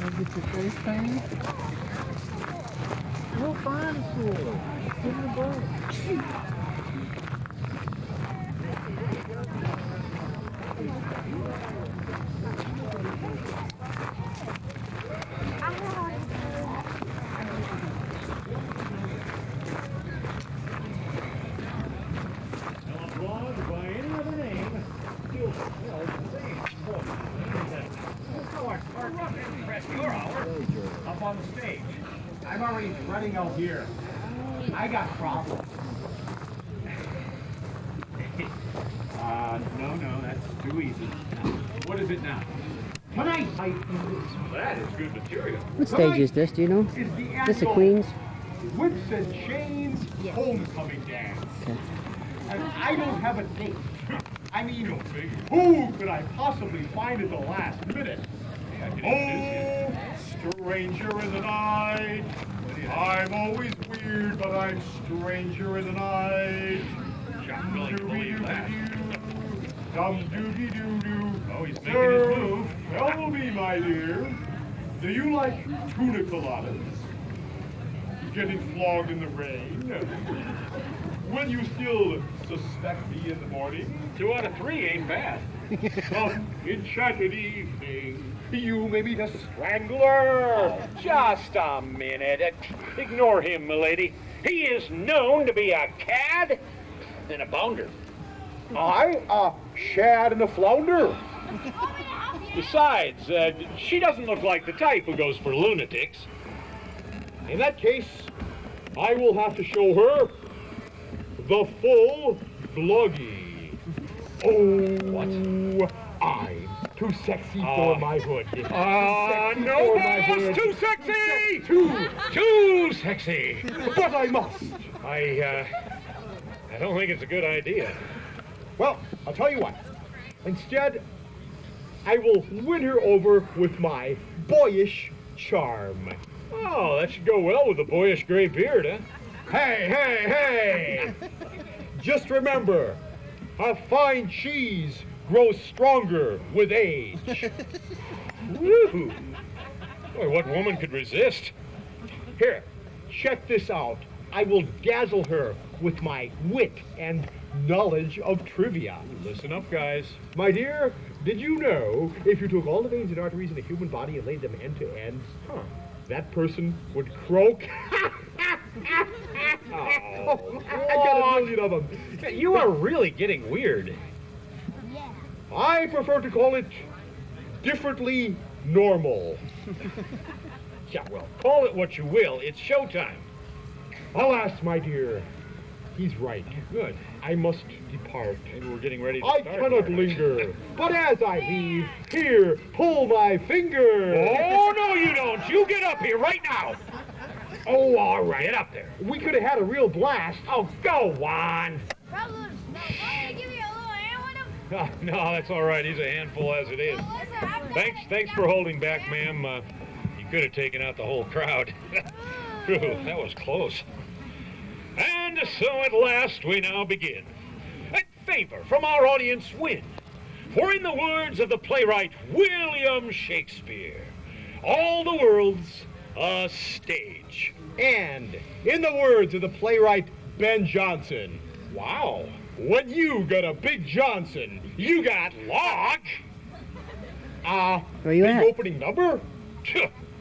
Get your face painted. We'll find a sword. Give me a ball. By any other name, still smells the same. Your hour up on the stage. I'm already running out here. I got problems. No, that's too easy. What is it now? Tonight, that is good material. What stage is this? Do you know? Is the Is this the annual Queen's? Whips and Chains homecoming dance. Okay. And I don't have a date. I mean, who could I possibly find at the last minute? Oh, stranger in the night. I'm always weird, but I'm stranger in the night. Dum-dooby-doo-doo. Oh, he's making his move. Tell me, my dear, do you like tuna coladas? Getting flogged in the rain? Will you still suspect me in the morning? 2 out of 3 ain't bad. Some enchanted evening, you may meet a strangler. Just a minute. Ignore him, milady. He is known to be a cad and a bounder. I, a shad and a flounder. Besides, she doesn't look like the type who goes for lunatics. In that case, I will have to show her the full bloggy. Oh, what? I'm too sexy for my hood. No, boss! Too sexy! Too sexy! But I must. I don't think it's a good idea. Well, I'll tell you what. Instead, I will win her over with my boyish charm. Oh, that should go well with the boyish gray beard, huh? Hey! Just remember, a fine cheese grows stronger with age. Woo! Boy, what woman could resist? Here, check this out. I will dazzle her with my wit and knowledge of trivia. Listen up, guys. My dear, did you know if you took all the veins and arteries in the human body and laid them end to end, that person would croak? I got a million of them. You are really getting weird. I prefer to call it differently normal. Yeah, well, call it what you will. It's showtime. Alas, my dear, he's right. Good. I must depart. Maybe we're getting ready to I start. cannot linger. But as I leave, here, pull my finger. Oh, no, you don't. You get up here right now. Oh, all right. Get up there. We could have had a real blast. Oh, go on. Oh, No, that's all right. He's a handful as it is. Thanks for holding back, ma'am. You could have taken out the whole crowd. Phew, that was close. And so at last we now begin. A favor from our audience win. For in the words of the playwright William Shakespeare, all the world's a stage. And in the words of the playwright Ben Jonson, Wow. when you got a big Johnson, you got Log? Where you big at? opening number?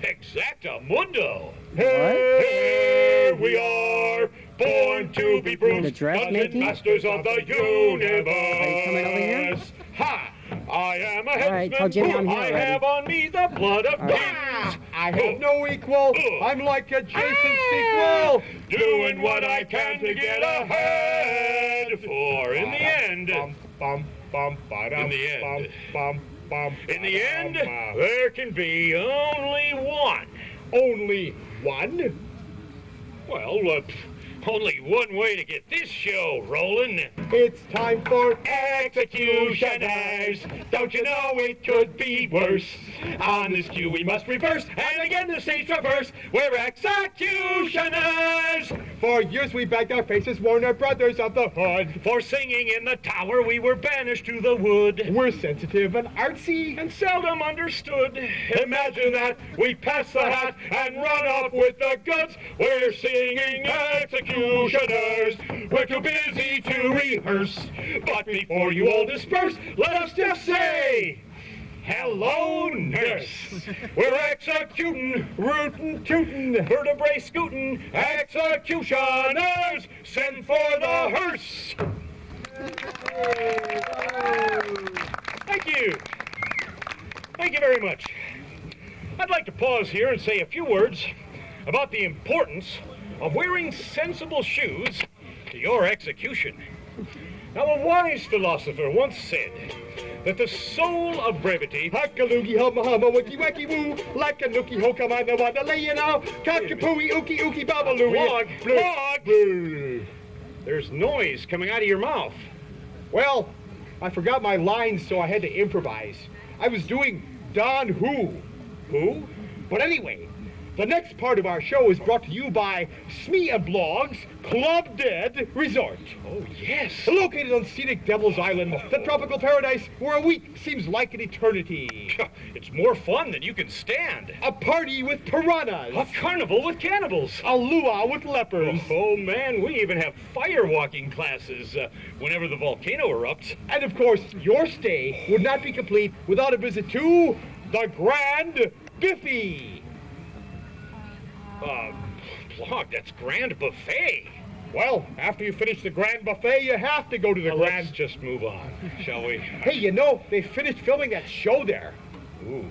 Exactamundo. Here we are, born to be The Bruce, dressmaking? masters of the universe. Are you coming over here? Ha! I am a All right, tell headsman, Jimmy I'm who here I already. have on me the blood of kings. I have no equal, I'm like a Jason sequel, doing what I can to get ahead. For in the end, in the end, there can be only one. Only one? Well, only one way to get this show rolling. It's time for executioners. Don't you know it could be worse? On this cue we must reverse, and again the stage traverse. We're executioners. For years we begged our faces, warned our brothers of the hood. For singing in the tower, we were banished to the wood. We're sensitive and artsy And seldom understood. Imagine that, we pass the hat and run off with the goods. We're singing executioners. We're too busy to rehearse. But before you all disperse, let us just say, hello, nurse. We're executing, rootin' tootin', vertebrae scootin', executioners. Send for the hearse. Thank you. Thank you very much. I'd like to pause here and say a few words about the importance of wearing sensible shoes to your execution. Now, a wise philosopher once said that the soul of brevity... Hakalugi hum hum wiki wiki woo, like a nookie ho come on the water lay you now, kakapooey ookie ookie babaloo. Blog. There's noise coming out of your mouth. Well, I forgot my lines, so I had to improvise. I was doing Don Who. Who? But anyway, the next part of our show is brought to you by Smeg and Blog's Club Dead Resort. Oh, yes. Located on scenic Devil's Island, the tropical paradise where a week seems like an eternity. It's more fun than you can stand. A party with piranhas. A carnival with cannibals. A luau with leopards. Oh, man, we even have fire walking classes whenever the volcano erupts. And of course, your stay would not be complete without a visit to the Grand Biffy. Blog, that's Grand Buffet. Well, after you finish the Grand Buffet, you have to go to the Well, Grand... let's just move on, shall we? Hey, you know, they finished filming that show there. Ooh.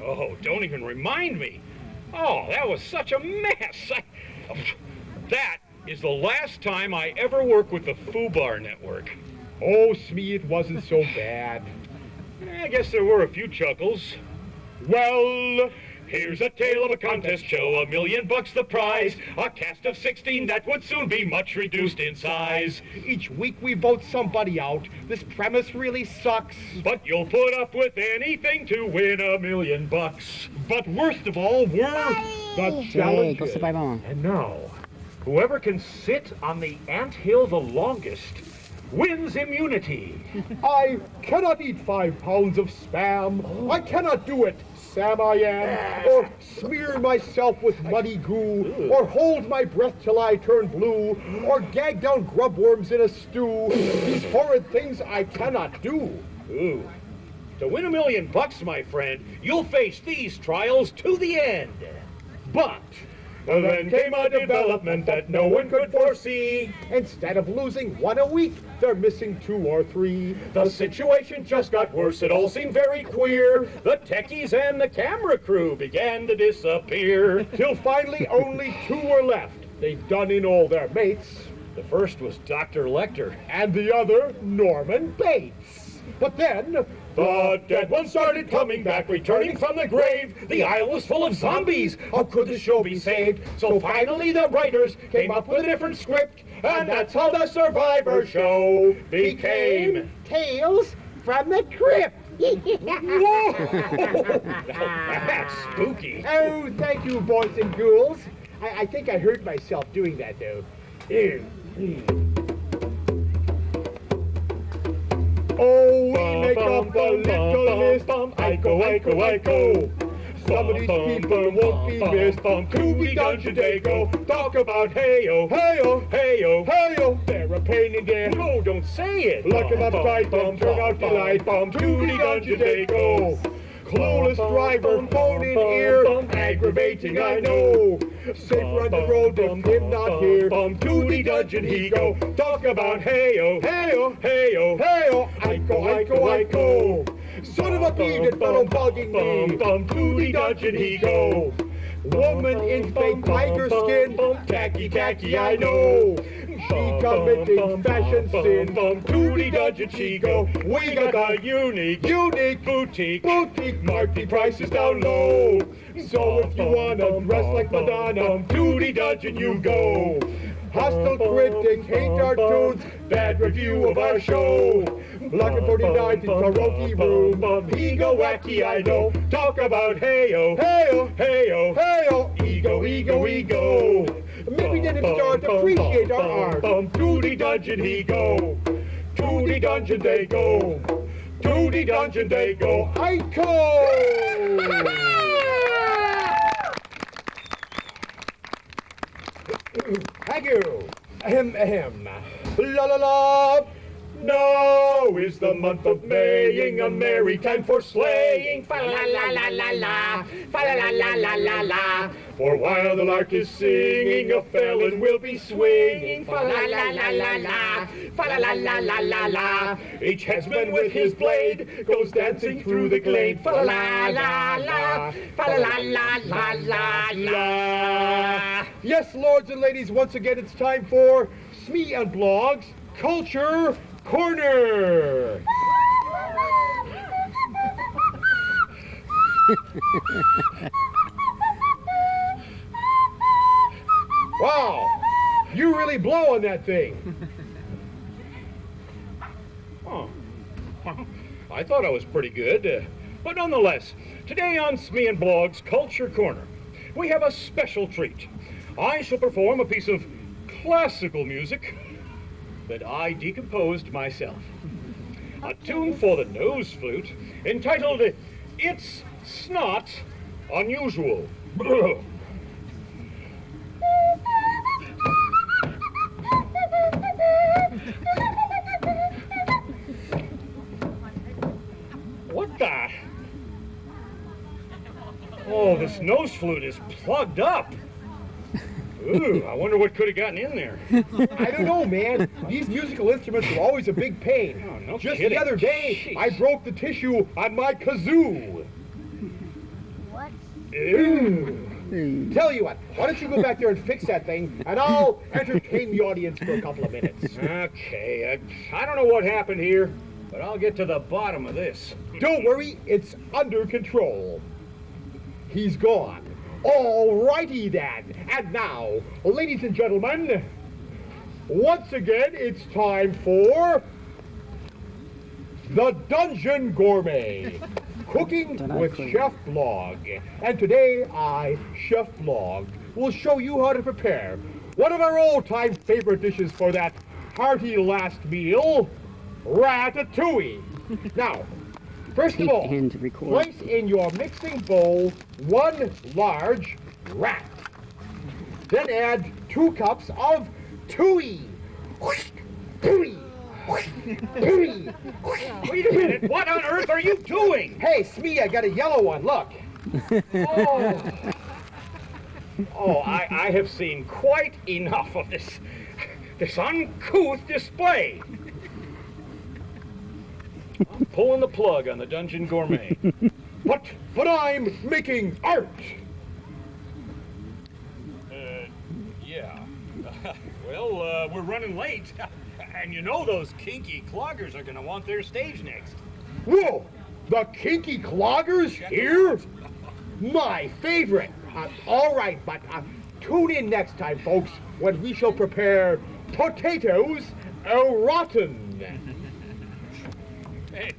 Oh, don't even remind me. Oh, that was such a mess. That is the last time I ever worked with the FUBAR network. Oh, Smee, it wasn't so bad. I guess there were a few chuckles. Well... Here's a tale of a contest show, $1 million the prize. A cast of 16 that would soon be much reduced in size. Each week we vote somebody out. This premise really sucks. But you'll put up with anything to win $1 million. But worst of all, we're the Hey, challenge. go sabay, mama. And now, whoever can sit on the anthill the longest wins immunity. I cannot eat 5 pounds of Spam. I cannot do it. Sam I am, or smear myself with muddy goo, or hold my breath till I turn blue, or gag down grub worms in a stew. These horrid things I cannot do. Ooh. To win $1 million, my friend, you'll face these trials to the end. But Then came a development that no one could foresee. instead of losing 1 a week, they're missing 2 or 3. The situation just got worse, it all seemed very queer. The techies and the camera crew began to disappear. Till finally only 2 were left. They'd done in all their mates. The first was Dr. Lecter. And the other, Norman Bates. But then... The dead ones started coming back, returning from the grave. The isle was full of zombies. How could the show be saved? So finally the writers came up with a different script, and that's how the Survivor show became. Tales from the Crypt. Whoa! That's spooky. Oh, thank you, boys and ghouls. I think I heard myself doing that, though. Oh, we make up a little list. Iko. Some of these people won't be missed. To be done today, go. Talk about hey-o, hey-o, hey-o, hey-o. They're a pain in the... No, don't say it. Lock 'em up tight and turn out the light. To be done today, go. Clueless driver, phone in ear, aggravating, I know. Safe run the road with him not here. To the dungeon he go. Talk about hey-o, hey-o, hey-o, hey-o. Iko. Son of a bee that fellow bugging me. To the dungeon he go. Woman in fake tiger skin, tacky, I know. She committing fashion sin. To the dungeon she go. We got the unique boutique. Mark the prices down low. So if you wanna dress like Madonna, to the dungeon you go. Hostile critics hate our tunes, bad review of our show. Block 49 in karaoke room, ego wacky I know. Talk about hey-o, hey-o, hey-o, hey-o, ego. Make we didn't start to appreciate our art. To the dungeon he go. To the dungeon they go. To the dungeon they go. Aiko! Thank you. Ahem, ahem. La la la. Now is the month of Maying, a merry time for slaying. Fa la la la la la, fa la la la la la la. For while the lark is singing, a felon will be swinging. Fa la la la la la, fa la la la la la la. Each headsman with his blade goes dancing through the glade. Fa la la la la, fa la la la la la la. Yes, lords and ladies, once again it's time for Smeg and Blog's Culture Corner. Wow, you really blow on that thing. Oh, I thought I was pretty good. But nonetheless, today on Smeg and Blog's Culture Corner, we have a special treat. I shall perform a piece of classical music that I decomposed myself. A tune for the nose flute entitled It's Snot Unusual. What the? Oh, this nose flute is plugged up. Ooh, I wonder what could have gotten in there. I don't know, man. These musical instruments are always a big pain. Oh, no Just kidding. the other day, Jeez. I broke the tissue on my kazoo. What? Ew. Tell you what, why don't you go back there and fix that thing, and I'll entertain the audience for a couple of minutes. Okay, I don't know what happened here, but I'll get to the bottom of this. Don't worry, it's under control. He's gone. All righty then. And now, ladies and gentlemen, once again, it's time for the Dungeon Gourmet, cooking with Chef Blog. And today, I, Chef Blog, will show you how to prepare one of our old-time favorite dishes for that hearty last meal, ratatouille. Now, first of all, And to record. place in your mixing bowl 1 large rat. Then add 2 cups of tooey. Tooey. Tooey. Wait a minute, what on earth are you doing? Hey, Smee, I got a yellow one, look. Oh, I have seen quite enough of this uncouth display. I'm pulling the plug on the Dungeon Gourmet. But I'm making art. Yeah. Well, we're running late. And you know those kinky cloggers are going to want their stage next. Whoa, the kinky cloggers here? My favorite. All right, but tune in next time, folks, when we shall prepare potatoes au gratin. Hey,